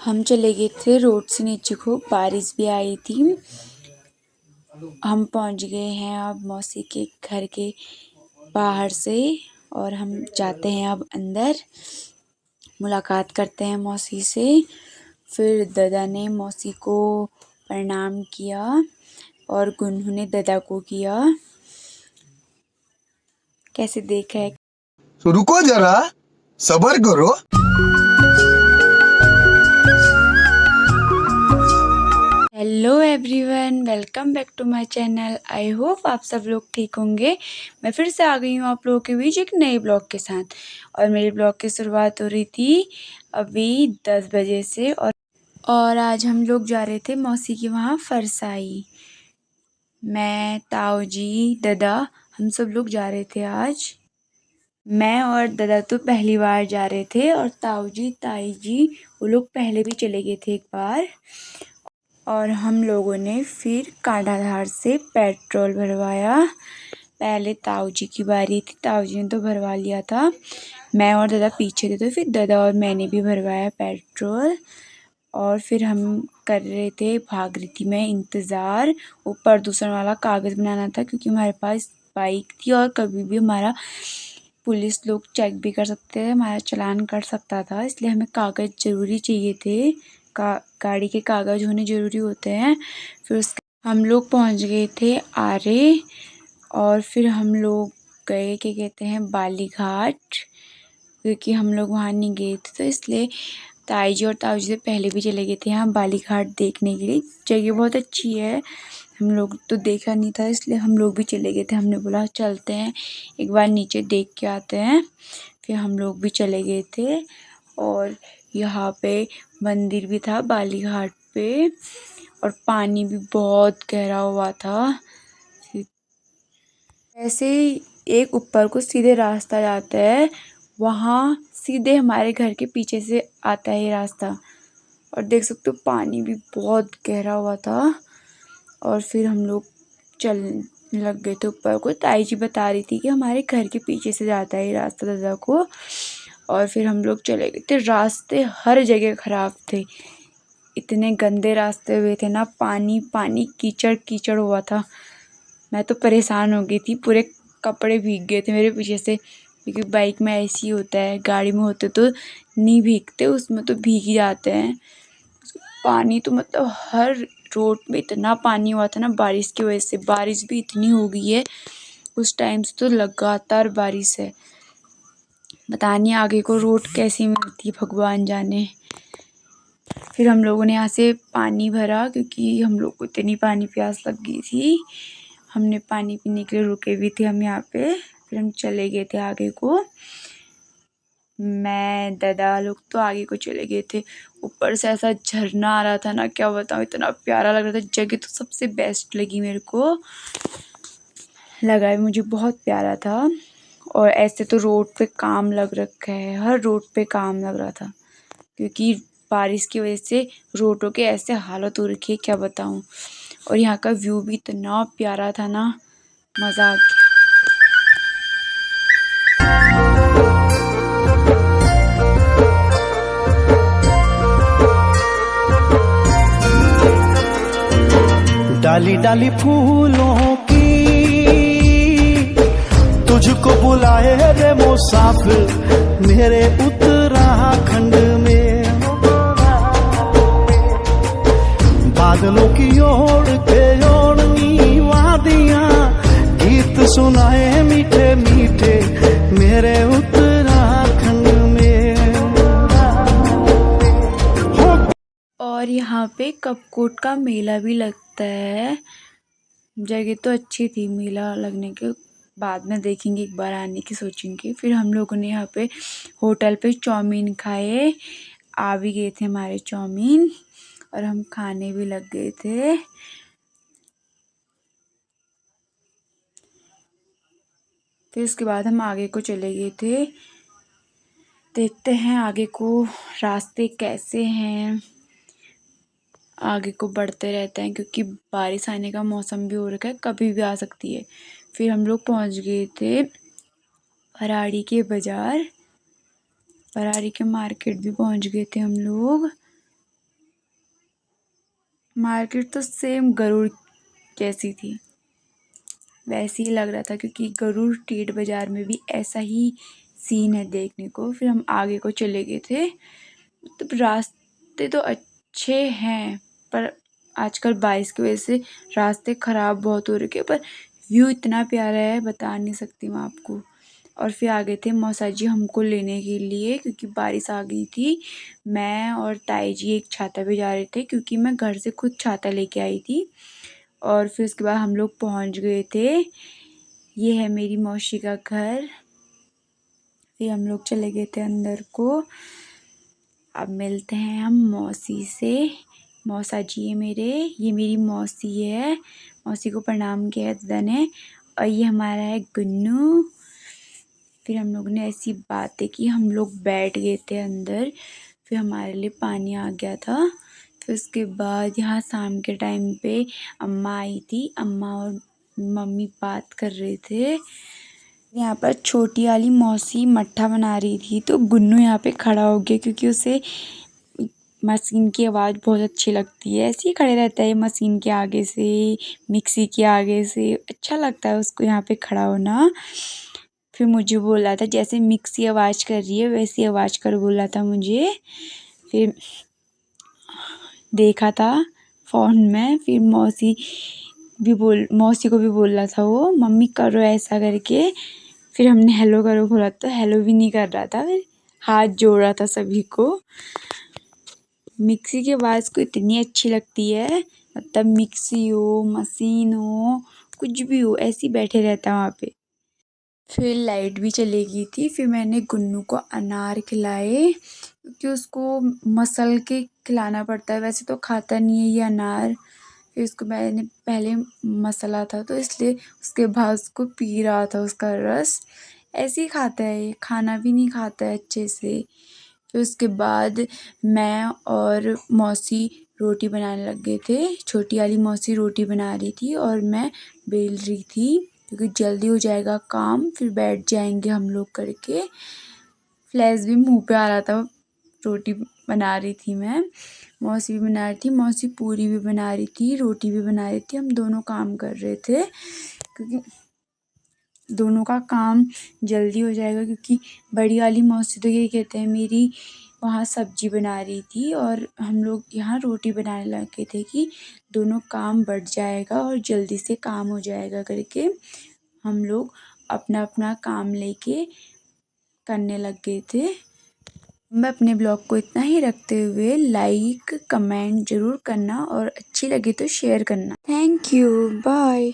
हम चले गए थे रोड से नीचे को, बारिश भी आई थी। हम पहुंच गए हैं अब मौसी के घर के बाहर से और हम जाते हैं अब अंदर, मुलाकात करते हैं मौसी से। फिर दादा ने मौसी को प्रणाम किया और गुन्नू ने दादा को किया। कैसे देखा है? तो रुको जरा, सब्र करो। Hello everyone, welcome back to my channel. I hope आप सब लोग ठीक होंगे। मैं फिर से आ गई हूँ आप लोगों के बीच एक नए ब्लॉग के साथ। और मेरे ब्लॉग की शुरुआत हो रही थी अभी 10 बजे से और आज हम लोग जा रहे थे मौसी के वहाँ फरसाई। मैं, ताऊ जी, दादा, हम सब लोग जा रहे थे आज। मैं और दादा तो पहली बार जा रहे थे और ताऊ जी, ताई जी वो लोग पहले भी चले गए थे एक बार। और हम लोगों ने फिर कांडाधार से पेट्रोल भरवाया। पहले ताऊ जी की बारी थी, ताऊ जी ने तो भरवा लिया था। मैं और दादा पीछे थे तो फिर दादा और मैंने भी भरवाया पेट्रोल। और फिर हम कर रहे थे, भाग रही थी मैं, इंतज़ार। वो प्रदूषण वाला कागज़ बनाना था क्योंकि हमारे पास बाइक थी और कभी भी हमारा पुलिस लोग चेक भी कर सकते हैं, हमारा चालान कट सकता था, इसलिए हमें कागज़ ज़रूरी चाहिए थे। गाड़ी के कागज़ होने ज़रूरी होते हैं। फिर हम लोग पहुंच गए थे आरे और फिर हम लोग गए, क्या कहते हैं, बाली घाट, क्योंकि हम लोग वहाँ नहीं गए थे तो इसलिए ताई जी और ताऊ जी से पहले भी चले गए थे यहाँ बाली घाट देखने के लिए। जगह बहुत अच्छी है, हम लोग तो देखा नहीं था इसलिए हम लोग भी चले गए थे। हमने बोला चलते हैं एक बार नीचे देख के आते हैं। फिर हम लोग भी चले गए थे और यहाँ पे मंदिर भी था बाली घाट पे और पानी भी बहुत गहरा हुआ था। ऐसे ही एक ऊपर को सीधे रास्ता जाता है, वहाँ सीधे हमारे घर के पीछे से आता है ये रास्ता। और देख सकते हो पानी भी बहुत गहरा हुआ था। और फिर हम लोग चल लग गए थे ऊपर को। ताई जी बता रही थी कि हमारे घर के पीछे से जाता है ये रास्ता दादा को। और फिर हम लोग चले गए थे। रास्ते हर जगह ख़राब थे, इतने गंदे रास्ते हुए थे ना, पानी पानी, कीचड़ कीचड़ हुआ था। मैं तो परेशान हो गई थी, पूरे कपड़े भीग गए थे मेरे पीछे से, क्योंकि बाइक में ऐसे ही होता है, गाड़ी में होते तो नहीं भीगते, उसमें तो भीग ही जाते हैं। पानी तो मतलब हर रोड में इतना पानी हुआ था ना बारिश की वजह से। बारिश भी इतनी हो गई है उस टाइम से, तो लगातार बारिश है। पता नहीं आगे को रोड कैसी मिलती है, भगवान जाने। फिर हम लोगों ने यहाँ से पानी भरा क्योंकि हम लोग को इतनी पानी प्यास लग गई थी। हमने पानी पीने के लिए रुके भी थे हम यहाँ पे। फिर हम चले गए थे आगे को। मैं, दादा लोग तो आगे को चले गए थे। ऊपर से ऐसा झरना आ रहा था ना, क्या बताऊँ, इतना प्यारा लग रहा था। जगह तो सबसे बेस्ट लगी मेरे को, लगा है मुझे बहुत प्यारा था। और ऐसे तो रोड पे काम लग रखा है, हर रोड पे काम लग रहा था क्योंकि बारिश की वजह से रोडों के ऐसे हालत हो रखी है, क्या बताऊँ। और यहाँ का व्यू भी इतना प्यारा था ना, मज़ा आ गया। डाली डाली फूलों की तुझको बुलाए रे मुसाफिर मेरे उत्तराखंड में। बादलों की ओर के ओढ़नी वादियां गीत सुनाए मीठे मीठे मेरे उत्तराखंड में। और यहाँ पे कपकोट का मेला भी लगता है। जगह तो अच्छी थी, मेला लगने के बाद में देखेंगे, एक बार आने की सोचेंगे। फिर हम लोगों ने यहाँ पे होटल पे चाउमीन खाए, आ भी गए थे हमारे चाउमीन और हम खाने भी लग गए थे। फिर उसके बाद हम आगे को चले गए थे। देखते हैं आगे को रास्ते कैसे हैं, आगे को बढ़ते रहते हैं क्योंकि बारिश आने का मौसम भी हो रखा है, कभी भी आ सकती है। फिर हम लोग पहुंच गए थे भराड़ी के बाज़ार, भराड़ी के मार्केट भी पहुंच गए थे हम लोग। मार्केट तो सेम गरुड़ जैसी थी, वैसे ही लग रहा था, क्योंकि गरुड़ स्ट्रीट बाज़ार में भी ऐसा ही सीन है देखने को। फिर हम आगे को चले गए थे। मतलब रास्ते तो अच्छे हैं, पर आजकल बारिश की वजह से रास्ते ख़राब बहुत हो रखे, पर व्यू इतना प्यारा है बता नहीं सकती मैं आपको। और फिर आ गए थे मौसा जी हमको लेने के लिए, क्योंकि बारिश आ गई थी। मैं और ताई जी एक छाता पे जा रहे थे, क्योंकि मैं घर से खुद छाता लेके आई थी। और फिर उसके बाद हम लोग पहुंच गए थे। ये है मेरी मौसी का घर। फिर हम लोग चले गए थे अंदर को। अब मिलते हैं हम मौसी से। मौसा जी है मेरे, ये मेरी मौसी है। मौसी को प्रणाम किया है दादा ने। और ये हमारा है गुन्नू। फिर हम लोग ने ऐसी बातें की, हम लोग बैठ गए थे अंदर। फिर हमारे लिए पानी आ गया था। फिर उसके बाद यहाँ शाम के टाइम पे अम्मा आई थी। अम्मा और मम्मी बात कर रहे थे। यहाँ पर छोटी वाली मौसी मट्ठा बना रही थी, तो गुन्नू यहाँ पे खड़ा हो गया, क्योंकि उसे मशीन की आवाज़ बहुत अच्छी लगती है। ऐसे ही खड़े रहता है मशीन के आगे से, मिक्सी के आगे से, अच्छा लगता है उसको यहाँ पे खड़ा होना। फिर मुझे बोला था जैसे मिक्सी आवाज़ कर रही है वैसी आवाज़ कर बोला था मुझे। फिर देखा था फ़ोन में। फिर मौसी को भी बोला था वो, मम्मी करो ऐसा करके। फिर हमने हेलो करो बोला, तो हेलो भी नहीं कर रहा था, फिर हाथ जोड़ रहा था सभी को। मिक्सी की आवाज़ को इतनी अच्छी लगती है, मतलब मिक्सी हो, मशीन हो, कुछ भी हो, ऐसे ही बैठे रहता है वहाँ पे। फिर लाइट भी चली गई थी। फिर मैंने गुन्नू को अनार खिलाए, क्योंकि उसको मसल के खिलाना पड़ता है, वैसे तो खाता नहीं है ये अनार। फिर उसको मैंने पहले मसला था, तो इसलिए उसके बाद उसको पी रहा था उसका रस। ऐसे ही खाता है ये, खाना भी नहीं खाता है अच्छे से। फिर उसके बाद मैं और मौसी रोटी बनाने लग गए थे। छोटी वाली मौसी रोटी बना रही थी और मैं बेल रही थी, क्योंकि जल्दी हो जाएगा काम, फिर बैठ जाएंगे हम लोग करके। फ्लैश भी मुंह पे आ रहा था, रोटी बना रही थी मैं, मौसी भी बना रही थी। मौसी पूरी भी बना रही थी, रोटी भी बना रही थी। हम दोनों काम कर रहे थे, क्योंकि दोनों का काम जल्दी हो जाएगा। क्योंकि बड़ी वाली मौसी तो ये कहते हैं मेरी वहाँ सब्जी बना रही थी, और हम लोग यहाँ रोटी बनाने लगे थे, कि दोनों काम बढ़ जाएगा और जल्दी से काम हो जाएगा करके हम लोग अपना अपना काम लेके करने लग गए थे। मैं अपने ब्लॉग को इतना ही रखते हुए लाइक कमेंट ज़रूर करना, और अच्छी लगे तो शेयर करना। Thank you, bye.